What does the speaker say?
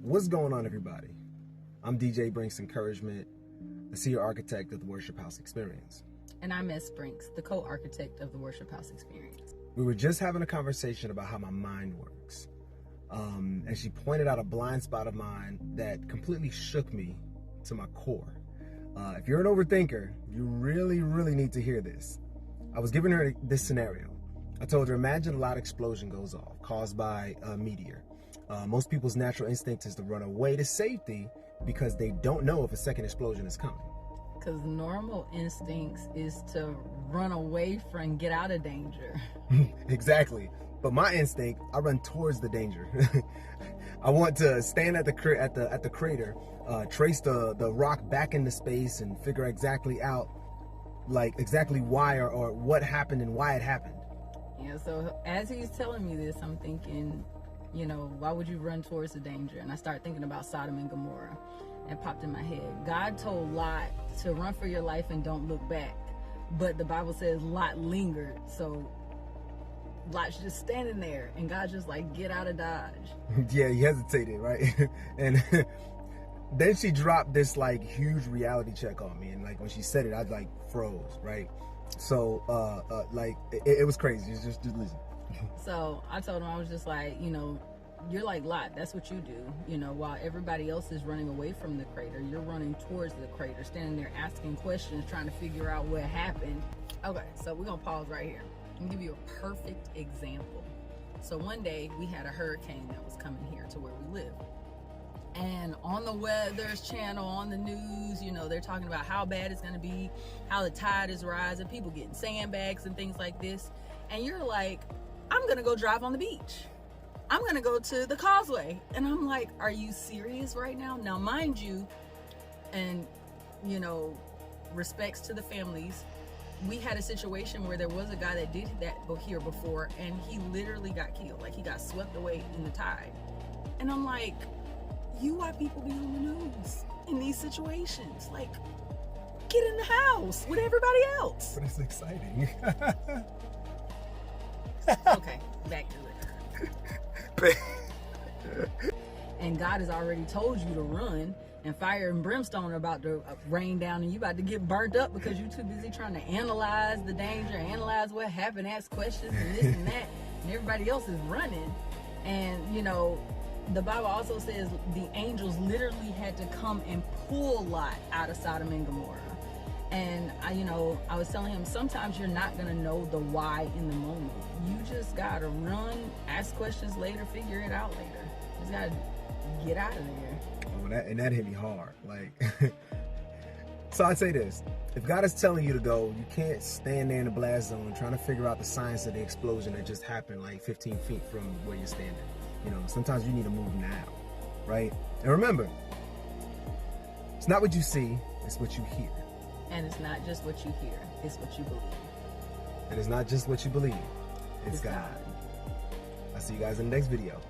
What's going on, everybody? I'm DJ Brinks Encouragement, the senior architect of the Worship House Experience. And I'm Miss Brinks, the co-architect of the Worship House Experience. We were just having a conversation about how my mind works. And she pointed out a blind spot of mine that completely shook me to my core. If you're an overthinker, you really need to hear this. I was giving her this scenario. I told her, imagine a loud explosion goes off caused by a meteor. Most people's natural instinct is to run away to safety because they don't know if a second explosion is coming. Because normal instincts is to run away from, get out of danger. Exactly. But my instinct, I run towards the danger. I want to stand at the crater, trace the rock back into space and figure exactly why or what happened and why it happened. Yeah, so as he's telling me this, I'm thinking, why would you run towards the danger? And I start thinking about Sodom and Gomorrah, and it popped in my head. God told Lot to run for your life and don't look back. But the Bible says Lot lingered, so Lot's just standing there, and God's just like, get out of Dodge. Yeah, he hesitated, right? And then she dropped this huge reality check on me, and when she said it, I froze, right? So it was crazy. Just listen. So I told him, I was just like, you're like Lot. That's what you do. While everybody else is running away from the crater, you're running towards the crater, standing there asking questions, trying to figure out what happened. Okay, so we're gonna pause right here and give you a perfect example. So one day we had a hurricane that was coming here to where we live. And on the weather's channel, on the news, they're talking about how bad it's going to be, how the tide is rising, people getting sandbags and things like this. And you're like, I'm going to go drive on the beach. I'm going to go to the causeway. And I'm like, are you serious right now? Now, mind you, and, respects to the families, we had a situation where there was a guy that did that here before, and he literally got killed. He got swept away in the tide. And I'm like, you why people be on the news in these situations. Get in the house with everybody else. But it's exciting. Okay, back to it. And God has already told you to run, and fire and brimstone are about to rain down, and you about to get burnt up because you're too busy trying to analyze the danger, analyze what happened, ask questions and this and that, and everybody else is running. And the Bible also says the angels literally had to come and pull Lot out of Sodom and Gomorrah. And I was telling him, sometimes you're not going to know the why in the moment. You just got to run, ask questions later, figure it out later. You just got to get out of there. Oh, that hit me hard. So I'd say this. If God is telling you to go, you can't stand there in the blast zone trying to figure out the science of the explosion that just happened 15 feet from where you're standing. Sometimes you need to move now, right? And remember, it's not what you see, it's what you hear. And it's not just what you hear, it's what you believe. And it's not just what you believe, it's God. I'll see you guys in the next video.